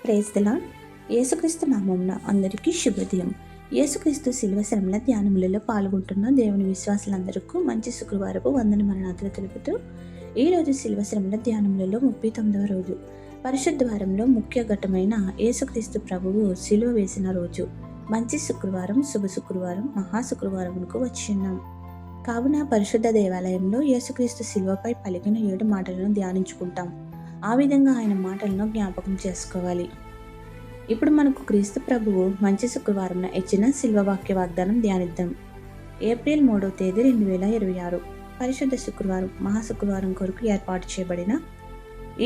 Praise the lord. యేసుక్రీస్తు నామమున అందరికీ శుభోదయం. యేసుక్రీస్తు శిలువ శ్రమల ధ్యానములలో పాల్గొంటున్న దేవుని విశ్వాసులందరికీ మంచి శుక్రవారపు వందన మరణాతులు తెలుపుతూ ఈరోజు శిలువ శ్రమల ధ్యానములలో 39వ రోజు, పరిశుద్ధ వారంలో ముఖ్య ఘట్టమైన యేసుక్రీస్తు ప్రభువు శిలువ వేసిన రోజు, మంచి శుక్రవారం, శుభ శుక్రవారం, మహా శుక్రవారమునకు వచ్చిన్నాం. కావున పరిశుద్ధ దేవాలయంలో యేసుక్రీస్తు శిలువపై పలికిన 7 మాటలను ధ్యానించుకుంటాం. ఆ విధంగా ఆయన మాటలను జ్ఞాపకం చేసుకోవాలి. ఇప్పుడు మనకు క్రీస్తు ప్రభువు మంచి శుక్రవారంన ఇచ్చిన శిల్వ వాక్య వాగ్దానం ధ్యానిద్దాం. ఏప్రిల్ 3వ తేదీ 2026 పరిశుద్ధ శుక్రవారం, మహా శుక్రవారం కొరకు ఏర్పాటు చేయబడిన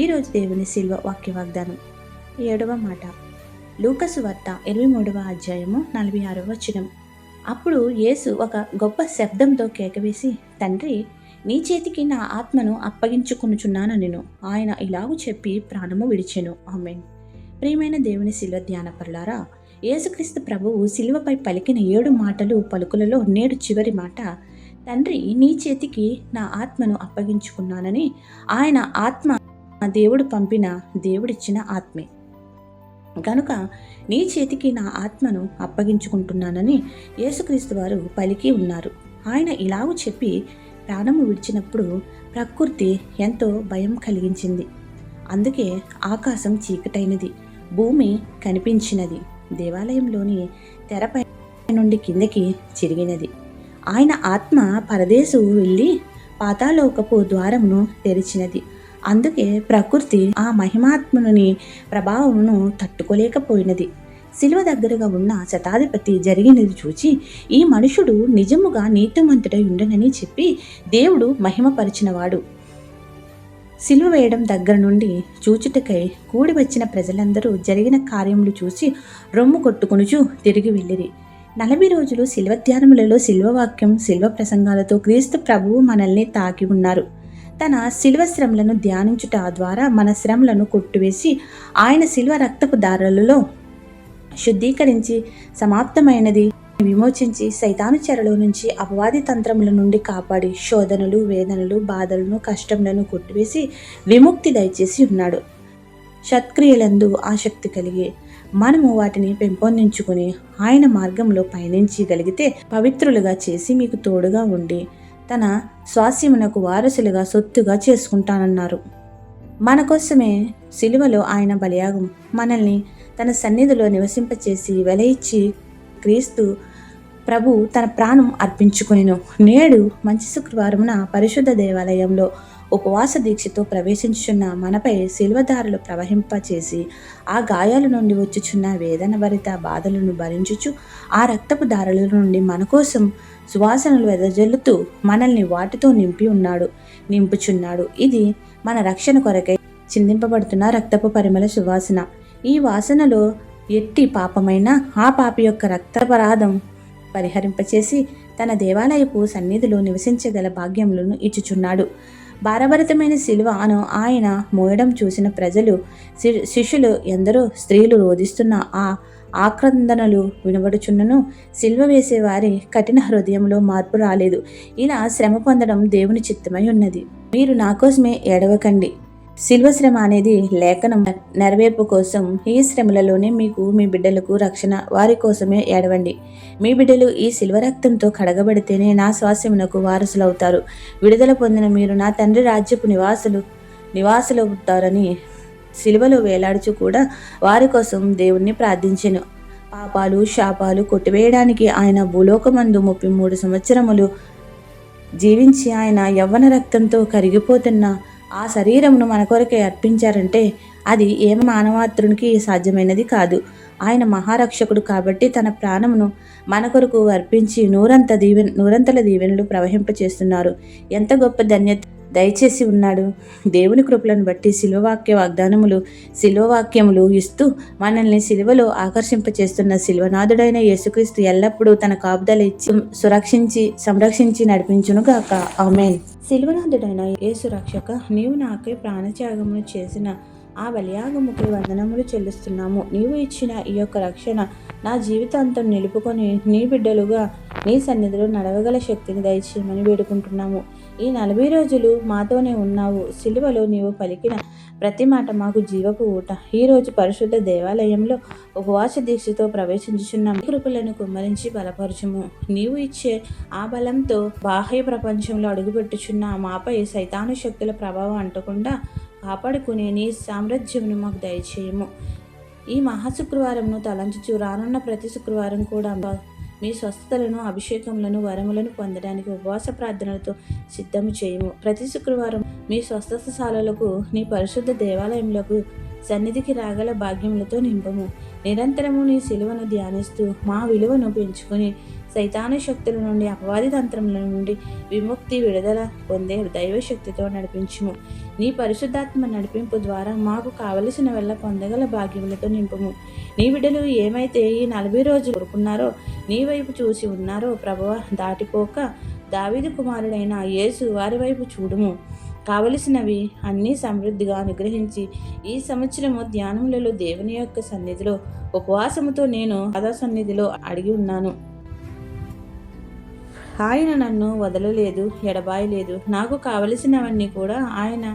ఈరోజు దేవుని శిల్వ వాక్య వాగ్దానం. 7వ మాట, లూకాసు వార్త 23వ అధ్యాయము 46వ వచనం. అప్పుడు యేసు ఒక గొప్ప శబ్దంతో కేకవేసి, తండ్రి, నీ చేతికి నా ఆత్మను అప్పగించుకొనుచున్నానెను. ఆయన ఇలాగు చెప్పి ప్రాణము విడిచెను. ఆమేన్. ప్రియమైన దేవుని శిల్వ ధ్యానపరులారా, యేసుక్రీస్తు ప్రభువు శిలువపై పలికిన 7 మాటలు పలుకులలో నేడు చివరి మాట, తండ్రి, నీ చేతికి నా ఆత్మను అప్పగించుకున్నానని. ఆయన ఆత్మ దేవుడు పంపిన, దేవుడిచ్చిన ఆత్మే కనుక నీ చేతికి నా ఆత్మను అప్పగించుకుంటున్నానని యేసుక్రీస్తు వారు పలికి ఉన్నారు. ఆయన ఇలాగూ చెప్పి ప్రాణము విడిచినప్పుడు ప్రకృతి ఎంతో భయం కలిగించింది. అందుకే ఆకాశం చీకటైనది, భూమి కనిపించినది, దేవాలయంలోని తెరపై నుండి కిందకి చిరిగినది. ఆయన ఆత్మ పరదేశు వెళ్ళి పాతాళలోకపు ద్వారమును తెరిచినది. అందుకే ప్రకృతి ఆ మహిమాత్మనుని ప్రభావమును తట్టుకోలేకపోయినది. శిలువ దగ్గరగా ఉన్న శతాధిపతి జరిగినది చూచి, ఈ మనుషుడు నిజముగా నీతిమంతుడై ఉండనని చెప్పి దేవుడు మహిమపరిచినవాడు. శిలువ వేయడం దగ్గర నుండి చూచుటకై కూడి వచ్చిన ప్రజలందరూ జరిగిన కార్యములు చూసి రొమ్ము కొట్టుకొనుచు తిరిగి వెళ్ళిరి. 40 రోజులు శిల్వ ధ్యానములలో శిల్వ వాక్యం, శిల్వ ప్రసంగాలతో క్రీస్తు ప్రభువు మనల్ని తాకి ఉన్నారు. తన శిల్వ శ్రమలను ధ్యానించుట ద్వారా మన శ్రమలను కొట్టివేసి ఆయన శిల్వ రక్తపు దారులలో శుద్ధీకరించి సమాప్తమైనది విమోచించి సైతాను చెరలో నుంచి, అపవాది తంత్రముల నుండి కాపాడి శోధనలు, వేదనలు, బాధలను, కష్టములను కొట్టివేసి విముక్తి దయచేసి ఉన్నాడు. సత్క్రియలందు ఆసక్తి కలిగి మనము వాటిని పెంపొందించుకుని ఆయన మార్గంలో పయనించగలిగితే పవిత్రులుగా చేసి మీకు తోడుగా ఉండి తన స్వాస్యమునకు వారసులుగా సొత్తుగా చేసుకుంటానన్నారు. మన కోసమే శిలువలో ఆయన బలియాగం మనల్ని తన సన్నిధిలో నివసింపచేసి వెల ఇచ్చి క్రీస్తు ప్రభు తన ప్రాణం అర్పించుకొనెను. నేడు మంచి శుక్రవారమున పరిశుద్ధ దేవాలయంలో ఉపవాస దీక్షతో ప్రవేశించుచున్న మనపై శిల్వధారలు ప్రవహింపచేసి ఆ గాయాల నుండి వచ్చుచున్న వేదన భరిత బాధలను భరించుచు ఆ రక్తపు దారుల నుండి మన కోసం సువాసనలు వెదజల్లుతూ మనల్ని వాటితో నింపుచున్నాడు. ఇది మన రక్షణ కొరకై చిందింపబడుతున్న రక్తపు పరిమళ సువాసన. ఈ వాసనలో ఎట్టి పాపమైనా ఆ పాపి యొక్క రక్తపరాధం పరిహరింపచేసి తన దేవాలయపు సన్నిధిలో నివసించగల భాగ్యములను ఇచ్చుచున్నాడు. భారభరితమైన శిలువను ఆయన మోయడం చూసిన ప్రజలు, శిష్యులు ఎందరో స్త్రీలు రోధిస్తున్న ఆ ఆక్రందనలు వినబడుచున్నను శిల్వ వేసేవారి కఠిన హృదయంలో మార్పు రాలేదు. ఇలా శ్రమ పొందడం దేవుని చిత్తమై ఉన్నది. మీరు నా కోసమే ఏడవకండి. శిల్వ శ్రమ అనేది లేఖనం నెరవేర్పు కోసం. ఈ శ్రమలలోనే మీకు, మీ బిడ్డలకు రక్షణ. వారి కోసమే ఏడవండి. మీ బిడ్డలు ఈ శిల్వ రక్తంతో కడగబడితేనే నా స్వాస్యమునకు వారసులవుతారు. విడుదల పొందిన మీరు నా తండ్రి రాజ్యపు నివాసులవుతారని శిలువలో వేలాడుచు కూడా వారి కోసం దేవుణ్ణి ప్రార్థించెను. పాపాలు, శాపాలు కొట్టివేయడానికి ఆయన భూలోకమందు 33 సంవత్సరములు జీవించి ఆయన యవ్వన రక్తంతో కరిగిపోతున్న ఆ శరీరమును మన కొరకే అర్పించారంటే అది ఏ మానవాత్రునికి సాధ్యమైనది కాదు. ఆయన మహారక్షకుడు కాబట్టి తన ప్రాణమును మన కొరకు అర్పించి నూరంతల దీవెనలు ప్రవహింపచేస్తున్నారు. ఎంత గొప్ప ధన్యత దయచేసి ఉన్నాడు. దేవుని కృపలను బట్టి శిల్వవాక్యములు ఇస్తూ మనల్ని శిలువలో ఆకర్షింపచేస్తున్న శిల్వనాథుడైన యేసుక్రీస్తు ఎల్లప్పుడూ తన కాపుదల ఇచ్చి సంరక్షించి నడిపించునుగాక. ఆమేన్. శిల్వనాథుడైన యేసు రక్షక, నీవు నాకై ప్రాణత్యాగమును చేసిన ఆ బలియాగముకు వందనములు చెల్లిస్తున్నాము. నీవు ఇచ్చిన ఈ యొక్క రక్షణ నా జీవితాంతం నిలుపుకొని నీ బిడ్డలుగా నీ సన్నిధిలో నడవగల శక్తిని దయచేయమని వేడుకుంటున్నాము. ఈ 40 రోజులు మాతోనే ఉన్నావు. సిలువలో నీవు పలికిన ప్రతి మాట మాకు జీవపు ఊట. ఈరోజు పరిశుద్ధ దేవాలయంలో ఉపవాస దీక్షతో ప్రవేశించుచున్న మీ కృపలను కుమ్మరించి బలపరచుము. నీవు ఇచ్చే ఆ బలంతో బాహ్య ప్రపంచంలో అడుగుపెట్టుచున్న మాపై సైతాను శక్తుల ప్రభావం అంటకుండా కాపాడుకునే నీ సామ్రాజ్యమును మాకు దయచేయము. ఈ మహాశుక్రవారంను తలంచుచు రానున్న ప్రతి శుక్రవారం కూడా మీ స్వస్థతలను, అభిషేకములను, వరములను పొందడానికి ఉపవాస ప్రార్థనలతో సిద్ధము చేయము. ప్రతి శుక్రవారం మీ స్వస్థతశాలలకు, నీ పరిశుద్ధ దేవాలయంలోకి సన్నిధికి రాగల భాగ్యములతో నింపము. నిరంతరము నీ సిలువను ధ్యానిస్తూ మా విలువను పెంచుకుని సైతాను శక్తుల నుండి, అపవాది తంత్రముల నుండి విముక్తి, విడుదల పొందే దైవశక్తితో నడిపించుము. నీ పరిశుద్ధాత్మ నడిపింపు ద్వారా మాకు కావలసిన వల్ల పొందగల భాగ్యములతో నింపము. నీ బిడ్డలు ఏమైతే ఈ 40 రోజులు కోరుకున్నారో, నీ వైపు చూసి ఉన్నారో ప్రభువా, దాటిపోక దావీదు కుమారుడైన యేసు వారి వైపు చూడుము. కావలసినవి అన్నీ సమృద్ధిగా అనుగ్రహించి ఈ సంవత్సరము ధ్యానములలో దేవుని యొక్క సన్నిధిలో ఉపవాసముతో నేను పాద సన్నిధిలో అడిగి ఉన్నాను. ఆయన నన్ను వదలలేదు, ఎడబాయలేదు. నాకు కావలసినవన్నీ కూడా ఆయన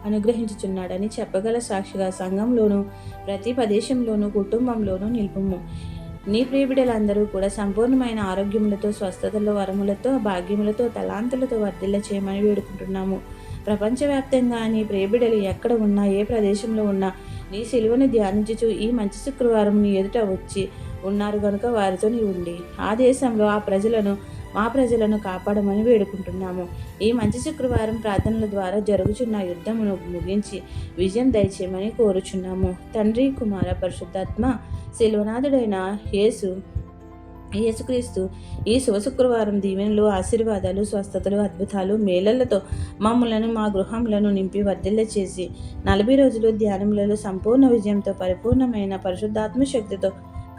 అనుగ్రహించుచున్నాడని చెప్పగల సాక్షిగా సంఘంలోనూ, ప్రతి ప్రదేశంలోనూ, కుటుంబంలోనూ నిలుపుము. నీ ప్రియబిడ్డలందరూ కూడా సంపూర్ణమైన ఆరోగ్యములతో, స్వస్థతల వరములతో, భాగ్యములతో, తలాంతులతో వర్ధిల్ల చేయమని వేడుకుంటున్నాము. ప్రపంచవ్యాప్తంగా నీ ప్రియబిడ్డలు ఎక్కడ ఉన్నా, ఏ ప్రదేశంలో ఉన్నా నీ సిలువను ధ్యానించుచు ఈ మంచి శుక్రవారం నీ ఎదుట వచ్చి ఉన్నారు గనుక వారితో నీ ఉండి ఆ దేశంలో మా ప్రజలను కాపాడమని వేడుకుంటున్నాము. ఈ మంచి శుక్రవారం ప్రార్థనల ద్వారా జరుగుచున్న యుద్ధమును ముగించి విజయం దయచేయమని కోరుచున్నాము. తండ్రి, కుమార, పరిశుద్ధాత్మ శిల్వనాథుడైన యేసుక్రీస్తు ఈ శుక్రవారం దీవెనలు, ఆశీర్వాదాలు, స్వస్థతలు, అద్భుతాలు, మేళలతో మమ్ములను, మా గృహములను నింపి వర్ధిల్ల చేసి 40 రోజులు ధ్యానములలో సంపూర్ణ విజయంతో, పరిపూర్ణమైన పరిశుద్ధాత్మ శక్తితో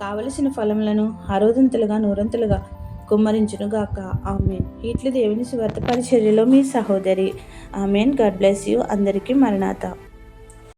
కావలసిన ఫలములను అరోదంతులుగా, నూరంతులుగా కుమ్మరించునుగాక. ఆమెన్. ఇట్లు దేవుని సువార్త పరిచర్యలో మీ సహోదరి. ఆమెన్. God bless you. అందరికీ మరణాత.